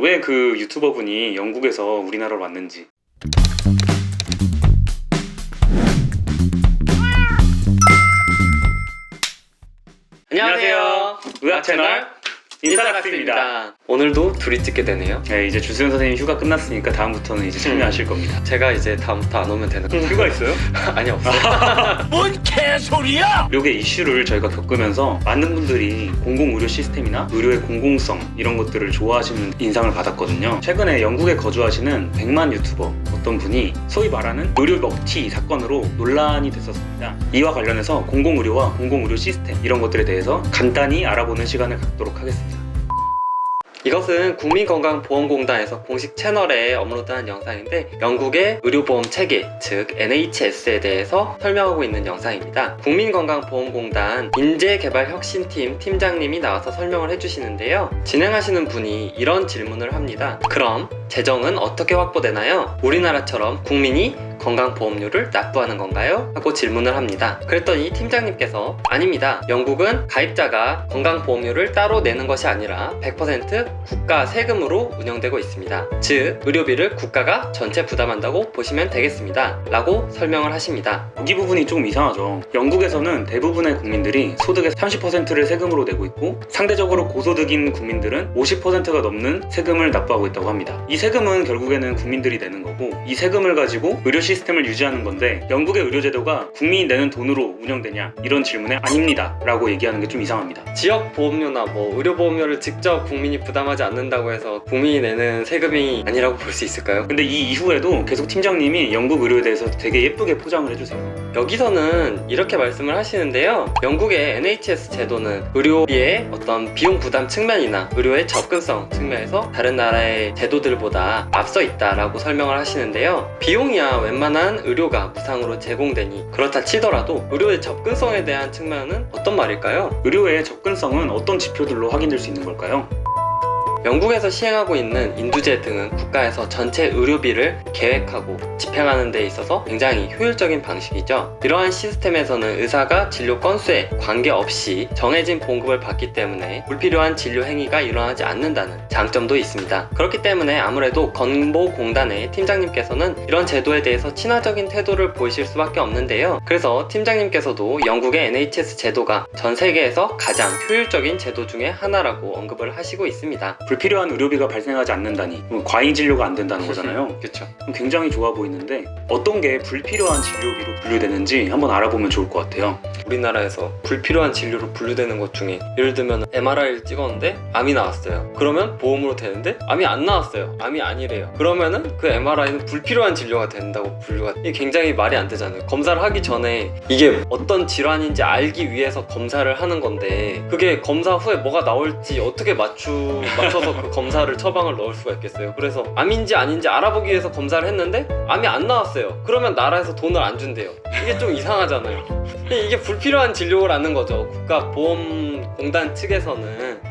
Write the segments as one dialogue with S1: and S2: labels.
S1: 왜 그 유튜버 분이 영국에서 우리나라로 왔는지.
S2: 안녕하세요.
S1: 의학 채널 인사닥스입니다.
S2: 오늘도 둘이 찍게 되네요.
S1: 네, 이제 주수영 선생님 휴가 끝났으니까 다음부터는 이제 참여하실 겁니다.
S2: 제가 이제 다음부터 안 오면 되는 거예요.
S1: 휴가 있어요?
S2: 아니, 없어요.
S3: 뭔 개소리야!
S1: 의료계 이슈를 저희가 겪으면서 많은 분들이 공공의료 시스템이나 의료의 공공성 이런 것들을 좋아하시는 인상을 받았거든요. 최근에 영국에 거주하시는 100만 유튜버 어떤 분이 소위 말하는 의료 먹튀 사건으로 논란이 됐었습니다. 이와 관련해서 공공의료와 공공의료 시스템 이런 것들에 대해서 간단히 알아보는 시간을 갖도록 하겠습니다.
S2: 이것은 국민건강보험공단에서 공식 채널에 업로드한 영상인데 영국의 의료보험 체계, 즉 NHS에 대해서 설명하고 있는 영상입니다. 국민건강보험공단 인재개발혁신팀 팀장님이 나와서 설명을 해주시는데요. 진행하시는 분이 이런 질문을 합니다. 그럼 재정은 어떻게 확보되나요? 우리나라처럼 국민이 건강보험료를 납부하는 건가요? 하고 질문을 합니다. 그랬더니 팀장님께서 아닙니다. 영국은 가입자가 건강보험료를 따로 내는 것이 아니라 100% 국가 세금으로 운영되고 있습니다. 즉 의료비를 국가가 전체 부담한다고 보시면 되겠습니다. 라고 설명을 하십니다.
S1: 여기 부분이 조금 이상하죠. 영국에서는 대부분의 국민들이 소득의 30%를 세금으로 내고 있고 상대적으로 고소득인 국민들은 50%가 넘는 세금을 납부하고 있다고 합니다. 이 세금은 결국에는 국민들이 내는 거고 이 세금을 가지고 의료 시스템을 유지하는 건데 영국의 의료제도가 국민이 내는 돈으로 운영되냐? 이런 질문에 아닙니다 라고 얘기하는 게 좀 이상합니다.
S2: 지역보험료나 의료보험료를 직접 국민이 부담하지 않는다고 해서 국민이 내는 세금이 아니라고 볼 수 있을까요?
S1: 근데 이 이후에도 계속 팀장님이 영국 의료에 대해서 되게 예쁘게 포장을 해주세요.
S2: 여기서는 이렇게 말씀을 하시는데요. 영국의 NHS 제도는 의료비의 어떤 비용 부담 측면이나 의료의 접근성 측면에서 다른 나라의 제도들보다 앞서 있다라고 설명을 하시는데요. 비용이야 웬만한 의료가 무상으로 제공되니 그렇다 치더라도 의료의 접근성에 대한 측면은 어떤 말일까요?
S1: 의료의 접근성은 어떤 지표들로 확인될 수 있는 걸까요?
S2: 영국에서 시행하고 있는 인두제 등은 국가에서 전체 의료비를 계획하고 집행하는 데 있어서 굉장히 효율적인 방식이죠. 이러한 시스템에서는 의사가 진료 건수에 관계없이 정해진 봉급을 받기 때문에 불필요한 진료 행위가 일어나지 않는다는 장점도 있습니다. 그렇기 때문에 아무래도 건보공단의 팀장님께서는 이런 제도에 대해서 친화적인 태도를 보이실 수밖에 없는데요. 그래서 팀장님께서도 영국의 NHS 제도가 전 세계에서 가장 효율적인 제도 중에 하나라고 언급을 하시고 있습니다.
S1: 불필요한 의료비가 발생하지 않는다니 과잉 진료가 안 된다는 거잖아요.
S2: 그렇죠.
S1: 굉장히 좋아 보이는데 어떤 게 불필요한 진료비로 분류되는지 한번 알아보면 좋을 것 같아요.
S2: 우리나라에서 불필요한 진료로 분류되는 것 중에 예를 들면 MRI를 찍었는데 암이 나왔어요. 그러면 보험으로 되는데 암이 안 나왔어요. 암이 아니래요. 그러면은 그 MRI는 불필요한 진료가 된다고 분류가 이게 굉장히 말이 안 되잖아요. 검사를 하기 전에 이게 어떤 질환인지 알기 위해서 검사를 하는 건데 그게 검사 후에 뭐가 나올지 어떻게 맞춰서 그 검사를 처방을 넣을 수가 있겠어요. 그래서 암인지 아닌지 알아보기 위해서 검사를 했는데 암이 안 나왔어요. 그러면 나라에서 돈을 안 준대요. 이게 좀 이상하잖아요. 이게 불필요한 진료라는 거죠. 국가보험공단 측에서는.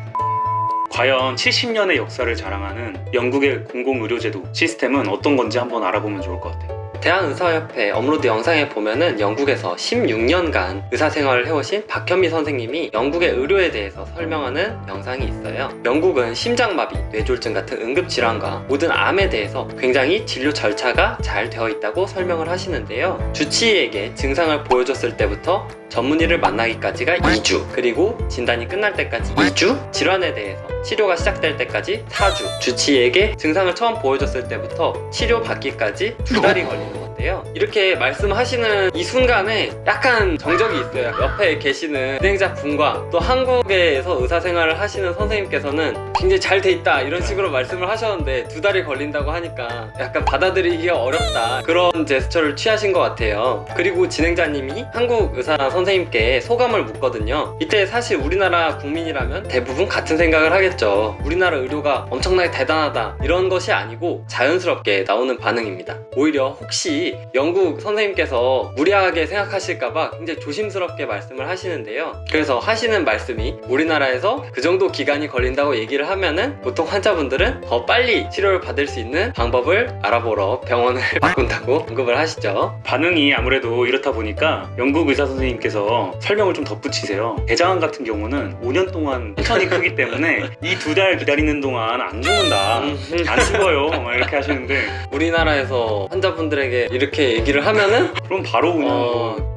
S1: 과연 70년의 역사를 자랑하는 영국의 공공의료제도 시스템은 어떤 건지 한번 알아보면 좋을 것 같아요.
S2: 대한의사협회 업로드 영상에 보면은 영국에서 16년간 의사생활을 해오신 박현미 선생님이 영국의 의료에 대해서 설명하는 영상이 있어요. 영국은 심장마비, 뇌졸중 같은 응급질환과 모든 암에 대해서 굉장히 진료 절차가 잘 되어 있다고 설명을 하시는데요. 주치의에게 증상을 보여줬을 때부터 전문의를 만나기까지가 2주, 그리고 진단이 끝날 때까지 2주, 질환에 대해서 치료가 시작될 때까지 4주, 주치의에게 증상을 처음 보여줬을 때부터 치료받기까지 2달이 걸리는 건데요. 이렇게 말씀하시는 이 순간에 약간 정적이 있어요. 옆에 계시는 진행자분과 또 한국에서 의사생활을 하시는 선생님께서는 굉장히 잘 돼 있다 이런 식으로 말씀을 하셨는데 2달이 걸린다고 하니까 약간 받아들이기가 어렵다 그런 제스처를 취하신 것 같아요. 그리고 진행자님이 한국 의사 선생님께 소감을 묻거든요. 이때 사실 우리나라 국민이라면 대부분 같은 생각을 하겠죠. 우리나라 의료가 엄청나게 대단하다 이런 것이 아니고 자연스럽게 나오는 반응입니다. 오히려 혹시 특히 영국 선생님께서 무리하게 생각하실까봐 굉장히 조심스럽게 말씀을 하시는데요. 그래서 하시는 말씀이 우리나라에서 그 정도 기간이 걸린다고 얘기를 하면은 보통 환자분들은 더 빨리 치료를 받을 수 있는 방법을 알아보러 병원을 바꾼다고 언급을 하시죠.
S1: 반응이 아무래도 이렇다 보니까 영국 의사 선생님께서 설명을 좀 덧붙이세요. 대장암 같은 경우는 5년 동안 천천히 크기 때문에 이 2달 기다리는 동안 안 죽는다, 안 죽어요, 막 이렇게 하시는데
S2: 우리나라에서 환자분들에게 이렇게 얘기를 하면은
S1: 그럼 바로 그냥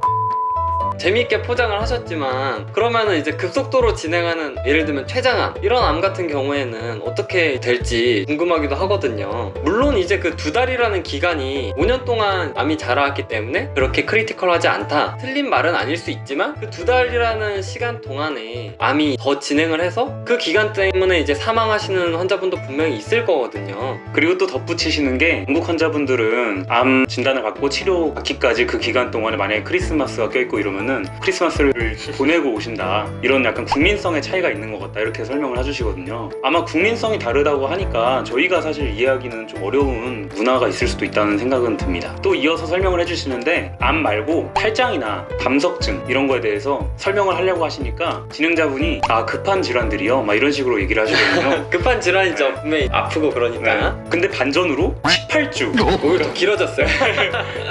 S2: 재미있게 포장을 하셨지만 그러면은 이제 급속도로 진행하는 예를 들면 췌장암 이런 암 같은 경우에는 어떻게 될지 궁금하기도 하거든요. 물론 이제 그 2달이라는 기간이 5년 동안 암이 자라왔기 때문에 그렇게 크리티컬하지 않다, 틀린 말은 아닐 수 있지만 그 2달이라는 시간 동안에 암이 더 진행을 해서 그 기간 때문에 이제 사망하시는 환자분도 분명히 있을 거거든요.
S1: 그리고 또 덧붙이시는 게 영국 환자분들은 암 진단을 받고 치료 받기까지 그 기간 동안에 만약에 크리스마스가 껴있고 이러면은 크리스마스를 보내고 오신다, 이런 약간 국민성의 차이가 있는 것 같다, 이렇게 설명을 해주시거든요. 아마 국민성이 다르다고 하니까 저희가 사실 이해하기는 좀 어려운 문화가 있을 수도 있다는 생각은 듭니다. 또 이어서 설명을 해주시는데 암 말고 탈장이나 담석증 이런 거에 대해서 설명을 하려고 하시니까 진행자분이 급한 질환들이요 막 이런 식으로 얘기를 하시거든요.
S2: 급한 질환이죠.
S1: 네.
S2: 분명히 아프고 그러니까.
S1: 네. 근데 반전으로 18주
S2: 오히려 더 길어졌어요.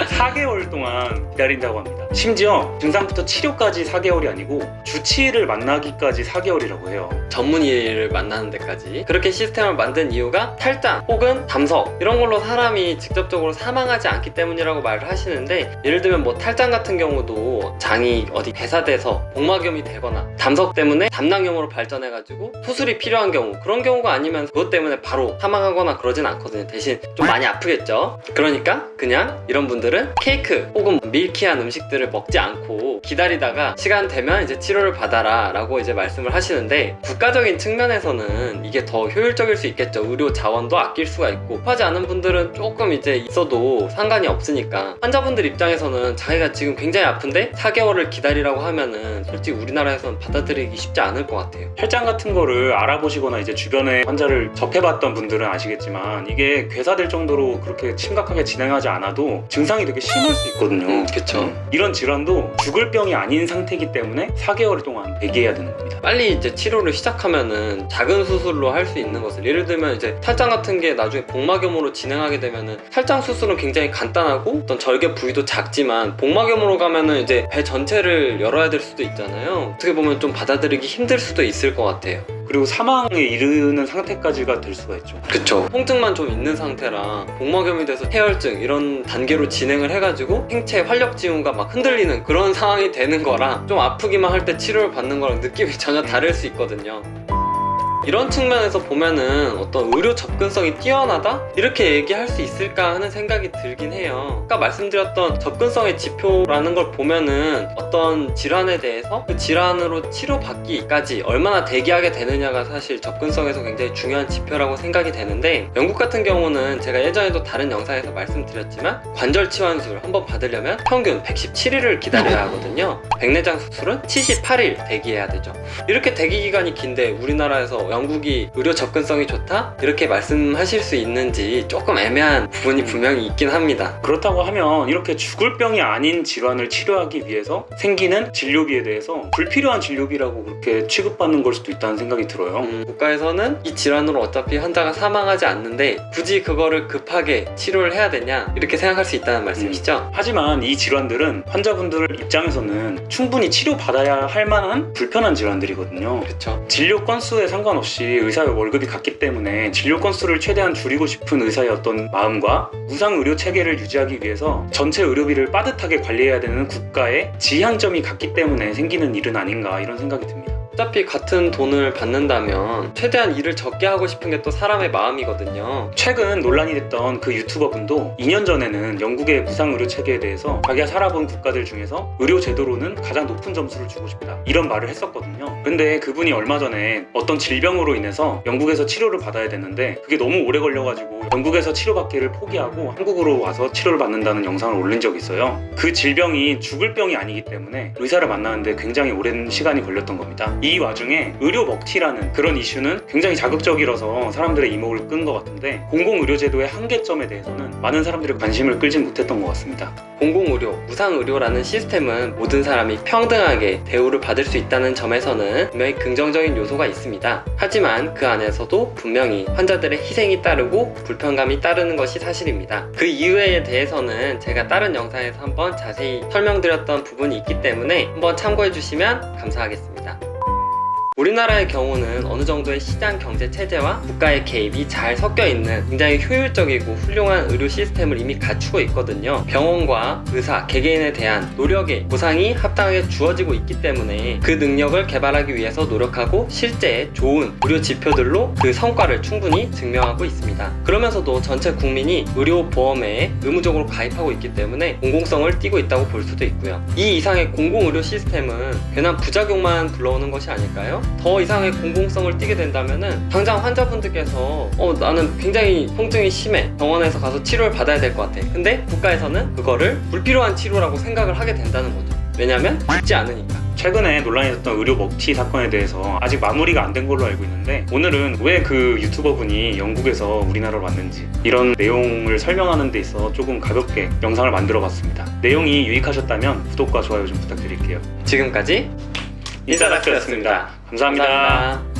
S1: 4개월 동안 기다린다고 합니다. 심지어 증상부터 치료까지 4개월이 아니고 주치의를 만나기까지 4개월이라고 해요.
S2: 전문의를 만나는 데까지. 그렇게 시스템을 만든 이유가 탈장 혹은 담석 이런 걸로 사람이 직접적으로 사망하지 않기 때문이라고 말을 하시는데, 예를 들면 뭐 탈장 같은 경우도 장이 어디 배사돼서 복막염이 되거나 담석 때문에 담낭염으로 발전해가지고 수술이 필요한 경우, 그런 경우가 아니면 그것 때문에 바로 사망하거나 그러진 않거든요. 대신 좀 많이 아프겠죠. 그러니까 그냥 이런 분들은 케이크 혹은 밀키한 음식들을 먹지 않고 기다리다가 시간 되면 이제 치료를 받아라 라고 이제 말씀을 하시는데, 국가적인 측면에서는 이게 더 효율적일 수 있겠죠. 의료 자원도 아낄 수가 있고, 하지 않은 분들은 조금 이제 있어도 상관이 없으니까. 환자분들 입장에서는 자기가 지금 굉장히 아픈데 4개월을 기다리라고 하면은 솔직히 우리나라에서는 받아들이기 쉽지 않을 것 같아요.
S1: 탈장 같은 거를 알아보시거나 이제 주변에 환자를 접해봤던 분들은 아시겠지만 이게 괴사될 정도로 그렇게 심각하게 진행하지 않아도 증상이 되게 심할 수 있거든요.
S2: 그쵸.
S1: 이런 질환도 죽을 병이 아닌 상태이기 때문에 4개월 동안 대기해야 되는 겁니다.
S2: 빨리 이제 치료를 시작하면은 작은 수술로 할 수 있는 것을, 예를 들면 이제 탈장 같은 게 나중에 복막염으로 진행하게 되면은 탈장 수술은 굉장히 간단하고 어떤 절개 부위도 작지만 복막염으로 가면은 이제 배 전체를 열어야 될 수도 있잖아요. 어떻게 보면 좀 받아들이기 힘들 수도 있을 것 같아요.
S1: 그리고 사망에 이르는 상태까지가 될 수가 있죠.
S2: 그쵸. 통증만 좀 있는 상태라 복막염이 돼서 폐혈증 이런 단계로 진행을 해가지고 생체 활력 지운과 막 흔들리는 그런 상황이 되는 거랑 좀 아프기만 할 때 치료를 받는 거랑 느낌이 전혀 다를 수 있거든요. 이런 측면에서 보면은 어떤 의료 접근성이 뛰어나다? 이렇게 얘기할 수 있을까 하는 생각이 들긴 해요. 아까 말씀드렸던 접근성의 지표라는 걸 보면은 어떤 질환에 대해서 그 질환으로 치료받기까지 얼마나 대기하게 되느냐가 사실 접근성에서 굉장히 중요한 지표라고 생각이 되는데, 영국 같은 경우는 제가 예전에도 다른 영상에서 말씀드렸지만 관절 치환술 한번 받으려면 평균 117일을 기다려야 하거든요. 백내장 수술은 78일 대기해야 되죠. 이렇게 대기 기간이 긴데 우리나라에서 영국이 의료 접근성이 좋다? 이렇게 말씀하실 수 있는지 조금 애매한 부분이 분명히 있긴 합니다.
S1: 그렇다고 하면 이렇게 죽을 병이 아닌 질환을 치료하기 위해서 생기는 진료비에 대해서 불필요한 진료비라고 그렇게 취급받는 걸 수도 있다는 생각이 들어요.
S2: 국가에서는 이 질환으로 어차피 환자가 사망하지 않는데 굳이 그거를 급하게 치료를 해야 되냐 이렇게 생각할 수 있다는 말씀이시죠?
S1: 하지만 이 질환들은 환자분들 입장에서는 충분히 치료받아야 할 만한 불편한 질환들이거든요.
S2: 그렇죠.
S1: 진료 건수에 상관없이 의사의 월급이 같기 때문에 진료 건수를 최대한 줄이고 싶은 의사의 어떤 마음과 무상 의료 체계를 유지하기 위해서 전체 의료비를 빠듯하게 관리해야 되는 국가의 지향점이 같기 때문에 생기는 일은 아닌가, 이런 생각이 듭니다.
S2: 어차피 같은 돈을 받는다면 최대한 일을 적게 하고 싶은 게 또 사람의 마음이거든요.
S1: 최근 논란이 됐던 그 유튜버 분도 2년 전에는 영국의 무상 의료 체계에 대해서 자기가 살아본 국가들 중에서 의료 제도로는 가장 높은 점수를 주고 싶다, 이런 말을 했었거든요. 근데 그분이 얼마 전에 어떤 질병으로 인해서 영국에서 치료를 받아야 되는데 그게 너무 오래 걸려가지고 영국에서 치료받기를 포기하고 한국으로 와서 치료를 받는다는 영상을 올린 적이 있어요. 그 질병이 죽을 병이 아니기 때문에 의사를 만나는데 굉장히 오랜 시간이 걸렸던 겁니다. 이 와중에 의료 먹튀라는 그런 이슈는 굉장히 자극적이라서 사람들의 이목을 끈 것 같은데, 공공의료제도의 한계점에 대해서는 많은 사람들이 관심을 끌진 못했던 것 같습니다.
S2: 공공의료, 무상의료라는 시스템은 모든 사람이 평등하게 대우를 받을 수 있다는 점에서는 분명히 긍정적인 요소가 있습니다. 하지만 그 안에서도 분명히 환자들의 희생이 따르고 불편감이 따르는 것이 사실입니다. 그 이유에 대해서는 제가 다른 영상에서 한번 자세히 설명드렸던 부분이 있기 때문에 한번 참고해 주시면 감사하겠습니다. 우리나라의 경우는 어느 정도의 시장 경제 체제와 국가의 개입이 잘 섞여 있는 굉장히 효율적이고 훌륭한 의료 시스템을 이미 갖추고 있거든요. 병원과 의사, 개개인에 대한 노력의 보상이 합당하게 주어지고 있기 때문에 그 능력을 개발하기 위해서 노력하고 실제 좋은 의료 지표들로 그 성과를 충분히 증명하고 있습니다. 그러면서도 전체 국민이 의료보험에 의무적으로 가입하고 있기 때문에 공공성을 띠고 있다고 볼 수도 있고요. 이 이상의 공공의료 시스템은 괜한 부작용만 불러오는 것이 아닐까요? 더 이상의 공공성을 띠게 된다면은 당장 환자분들께서 나는 굉장히 통증이 심해, 병원에서 가서 치료를 받아야 될 것 같아. 근데 국가에서는 그거를 불필요한 치료라고 생각을 하게 된다는 거죠. 왜냐면 죽지 않으니까.
S1: 최근에 논란이 됐던 의료 먹튀 사건에 대해서 아직 마무리가 안 된 걸로 알고 있는데, 오늘은 왜 그 유튜버분이 영국에서 우리나라로 왔는지 이런 내용을 설명하는 데 있어 조금 가볍게 영상을 만들어 봤습니다. 내용이 유익하셨다면 구독과 좋아요 좀 부탁드릴게요.
S2: 지금까지
S1: 인싸닥터였습니다. 감사합니다.